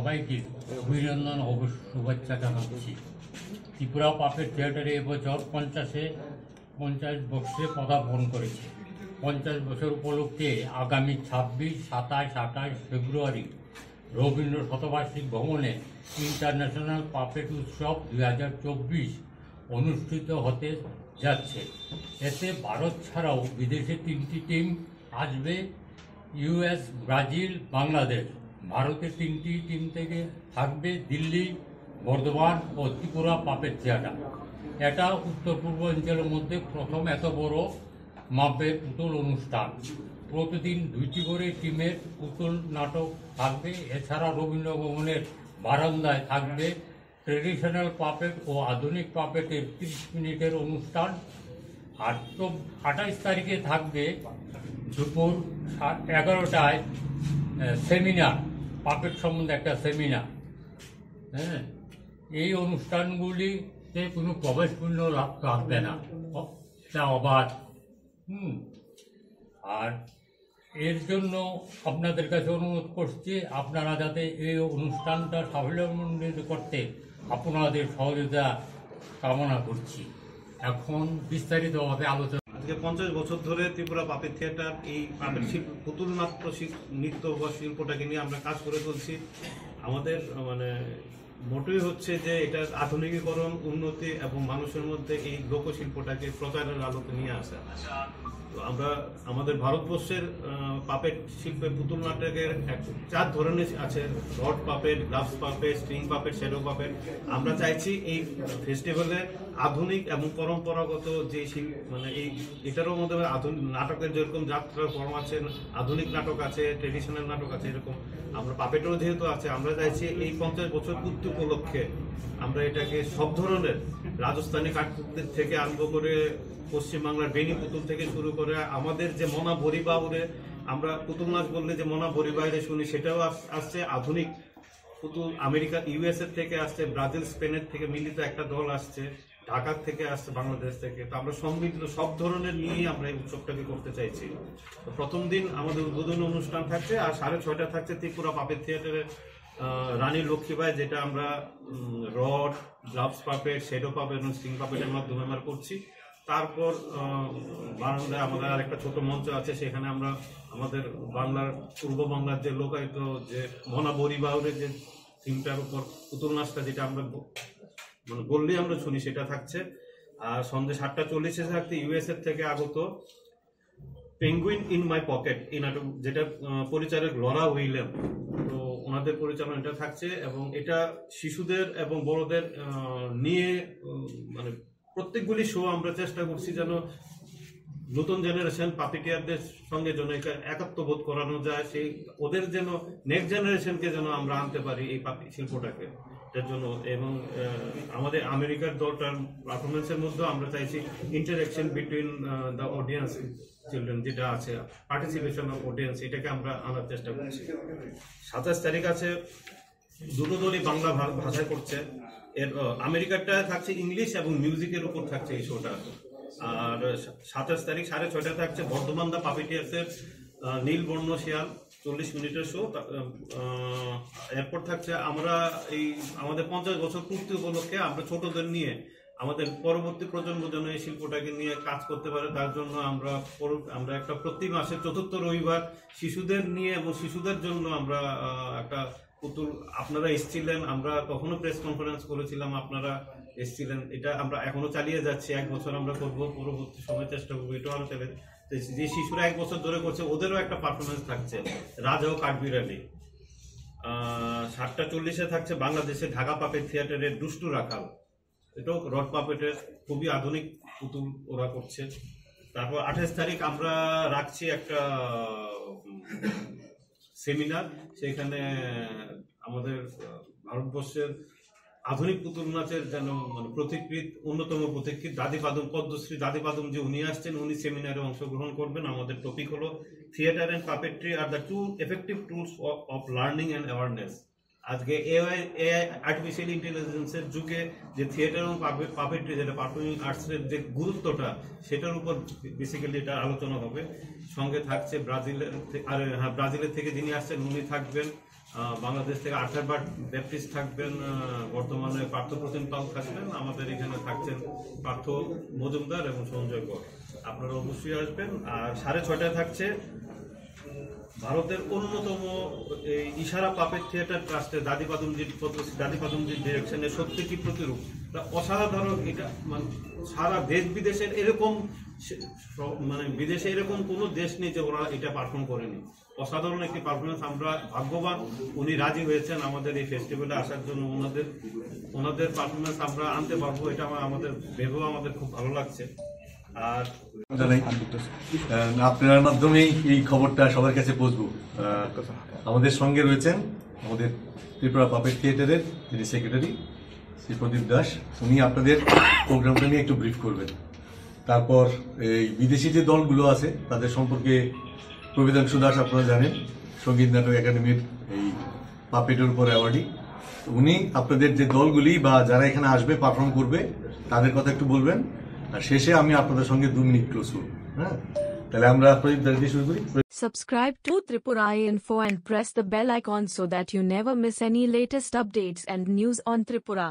সবাইকে অভিনন্দন ও শুভেচ্ছা জানাচ্ছি। ত্রিপুরা পাপেট থিয়েটারে এবছর 50 বর্ষে পদার্পণ করেছে। 50 বছর উপলক্ষে আগামী 26, 27, 28 ফেব্রুয়ারি রবীন্দ্র শতবার্ষিক ভবনে ইন্টারন্যাশনাল পাপেট উৎসব 2024 অনুষ্ঠিত হতে যাচ্ছে। এতে ভারত ছাড়াও বিদেশে 3টি টিম আসবে, US, ব্রাজিল, বাংলাদেশ। ভারতের 3টি টিম থেকে থাকবে দিল্লি, বর্ধমান ও ত্রিপুরা পাপেট থিয়েটার। এটা উত্তর পূর্বাঞ্চলের মধ্যে প্রথম এত বড় মাপের পুতুল অনুষ্ঠান। প্রতিদিন 2টি করে টিমের পুতুল নাটক থাকবে। এছাড়া রবীন্দ্র ভবনের বারান্দায় থাকবে ট্রেডিশনাল পাপেট ও আধুনিক পাপেটের 30 মিনিটের অনুষ্ঠান। আর 28 তারিখে থাকবে দুপুর 11টায় সেমিনার, পাপেট সম্বন্ধে একটা সেমিনার। হ্যাঁ, এই অনুষ্ঠানগুলিতে কোনো প্রবেশ মূল্য লাগবে না, তা অবাধ। আর এর জন্য আপনাদের কাছে অনুরোধ করছি, আপনারা যাতে এই অনুষ্ঠানটা সাফল্যমণ্ডিত করতে আপনাদের সহযোগিতা কামনা করছি। এখন বিস্তারিতভাবে আলোচনা। আজকে 50 বছর ধরে ত্রিপুরা পাপেট থিয়েটার এই পাপেট পুতুল নাট্য নৃত্য বা শিল্পটাকে নিয়ে আমরা কাজ করে চলছি। আমাদের মোটই হচ্ছে যে এটা আধুনিকীকরণ, উন্নতি এবং মানুষের মধ্যে এই লোকশিল্পটাকে প্রচারের আলোতে নিয়ে আসা। তো আমরা আমাদের ভারতবর্ষের পাপেট শিল্পে পুতুল নাটকের 4 ধরনের আছে: rod puppet, gloves puppet, string puppet, shadow puppet. আমরা চাইছি এই ফেস্টিভ্যালে আধুনিক এবং পরম্পরাগত যে এটারও মধ্যে আধুনিক নাটকের যেরকম যাত্রার ফর্ম আছে, আধুনিক নাটক আছে, ট্রেডিশনাল নাটক আছে, এরকম আমরা পাপেটও যেহেতু আছে, আমরা চাইছি এই 50 বছর পূর্তি উপলক্ষে আমরা এটাকে সব ধরনের রাজস্থানী কাঠপুতলির থেকে আরম্ভ করে পশ্চিমবাংলার বেনি পুতুল থেকে শুরু করে আমাদের যে মনা বরিবাউরে আমরা পুতুল নাচ বললে যে মনা বরিবাউরে শুনি, সেটাও আসছে। আধুনিক পুতুল আমেরিকা, US এর থেকে আসছে, ব্রাজিল, স্পেনের থেকে মিলিত একটা দল আসছে, ঢাকার থেকে আসছে, বাংলাদেশ থেকে। তো আমরা সমৃদ্ধ সব ধরনের নিয়েই আমরা এই উৎসবটাকে করতে চাইছি। তো প্রথম দিন আমাদের উদ্বোধনী অনুষ্ঠান থাকছে, আর 6:30 থাকছে ত্রিপুরা পাপেট থিয়েটারের রানী লক্ষ্মীবাই, যেটা আমরা rod, gloves puppet, shadow puppet এবং স্ট্রিং পাপেটের মাধ্যমে আমরা করছি। তারপর বারান্দায় আমাদের আর একটা ছোট মঞ্চ আছে, সেখানে আমরা আমাদের বাংলার, পূর্ব বাংলার যে লোকায়িত যে মনা বরিবাউরের যে থিমটার উপর পুতুল নাচটা, যেটা আমরা বললেই আমরা শুনি, সেটা থাকছে। আর সন্ধ্যে 7:40 থাকছে US এর থেকে আগত পেঙ্গুইন ইন মাই পকেট এই নাটক, যেটা পরিচালক লরা উইলিয়াম, তো ওনাদের পরিচালনাটা থাকছে। এবং এটা শিশুদের এবং বড়দের নিয়ে প্রত্যেকগুলি শো আমরা চেষ্টা করছি যেন নতুন জেনারেশন পাপিটিয়ারদের সঙ্গে যেন একাত্মবোধ করানো যায়, সেই ওদের যেন নেক্সট জেনারেশনকে যেন আমরা আনতে পারি এই পাপি শিল্পটাকে, এর জন্য। এবং আমাদের আমেরিকার দলটার পারফরমেন্সের মধ্যে আমরা চাইছি interaction between the audience, children যেটা আছে, পার্টিসিপেশন অফ অডিয়েন্স, এটাকে আমরা আনার চেষ্টা করছি। 27 তারিখ আছে, দুটো দলই বাংলা ভাষায় করছে। এর আমেরিকারটা থাকছে ইংলিশ এবং মিউজিকের উপর থাকছে এই শোটা। আর 27 তারিখ 6:30 থাকছে বর্ধমান দা পাপিটিয়ার্সের নীলবর্ণ শিয়াল, 40 মিনিটের শো। এরপর থাকছে আমরা এই আমাদের 50 বছর পূর্তি উপলক্ষে আমরা ছোটদের নিয়ে আমাদের পরবর্তী প্রজন্ম যেন এই শিল্পটাকে নিয়ে কাজ করতে পারে, তার জন্য আমরা একটা প্রতি মাসের 4th রবিবার শিশুদের নিয়ে এবং শিশুদের জন্য আমরা একটা পুতুল, আপনারা এসেছিলেন, আমরা তখনও প্রেস কনফারেন্স করেছিলাম, আপনারা এসেছিলেন, এটা আমরা এখনো চালিয়ে যাচ্ছি। 1 বছর আমরা করবো, পরবর্তী সময় চেষ্টা করবো এটাও আরো চালিয়ে। যে শিশুরা 1 বছর ধরে করছে ওদেরও একটা পারফরমেন্স থাকছে, রাজা ও কাঠবিড়ালি। 7:40 থাকছে বাংলাদেশে ঢাকা পাপেট থিয়েটারের দুষ্টু রাখাল, এটাও রড পাপেটের খুবই আধুনিক পুতুল ওরা করছে। তারপর 28 তারিখ আমরা রাখছি একটা সেমিনার, সেখানে আমাদের ভারতবর্ষের আধুনিক পুতুল নাচের যেন পথিকৃৎ, অন্যতম পথিকৃৎ দাদিপাদুম, পদ্মশ্রী দাদিপাদুম যে উনি আসছেন, উনি সেমিনারে অংশগ্রহণ করবেন। আমাদের টপিক হলো theatre and puppetry are the 2 effective tools of learning and awareness. আজকে এআই আর্টিফিশিয়াল ইন্টেলিজেন্সের যুগে যে থিয়েটার এবং পাপেট্রি, যেটা পারফর্মিং আর্টসের যে গুরুত্বটা, সেটার উপর বেসিক্যালি এটা আলোচনা হবে। সঙ্গে থাকছে ব্রাজিলের থেকে যিনি আসছেন উনি থাকবেন, বাংলাদেশ থেকে আঠারবার ব্যাপটিস্ট থাকবেন, বর্তমানে পার্থপ্রতিম পাল থাকবেন, আমাদের এখানে থাকছেন পার্থ মজুমদার এবং সঞ্জয় কর। আপনারা অবশ্যই আসবেন। আর 6:30টায় থাকছে ভারতের অন্যতম এই ইশারা পাপেট থিয়েটার ট্রাস্টের দাদি পাদুমজির ডিরেকশনে সত্যি কি প্রতিরূপ, অসাধারণ। এটা মানে সারা দেশ বিদেশের এরকম মানে বিদেশে এরকম কোনো দেশ নেই যে ওরা এটা পারফর্ম করেনি। অসাধারণ একটি পারফরমেন্স। আমরা ভাগ্যবান উনি রাজি হয়েছেন আমাদের এই ফেস্টিভ্যালে আসার জন্য। ওনাদের পারফরমেন্স আমরা আনতে পারবো, এটা আমাদের ভেবেও আমাদের খুব ভালো লাগছে। আর আপনার মাধ্যমেই এই খবরটা সবার কাছে পৌঁছবো। আমাদের সঙ্গে রয়েছেন আমাদের ত্রিপুরা পাপেট থিয়েটারের যিনি সেক্রেটারি শ্রী প্রদীপ দাস, উনি আপনাদের প্রোগ্রামটা নিয়ে একটু ব্রিফ করবেন। তারপর এই বিদেশি যে দলগুলো আছে তাদের সম্পর্কে প্রবিধাংশু দাস আপনারা জানেন, সঙ্গীত নাটক একাডেমির এই পাপেটের উপর অ্যাওয়ার্ডি। উনি আপনাদের যে দলগুলি বা যারা এখানে আসবে পারফর্ম করবে তাদের কথা একটু বলবেন। আর শেষে আমি আপনাদের সঙ্গে 2 মিনিট ক্লোজ করব। হ্যাঁ, তাহলে আমরা প্রদীপ দাস দিয়ে শুরু করি। Subscribe to Tripura Info and press the bell icon so that you never miss any latest updates and news on Tripura.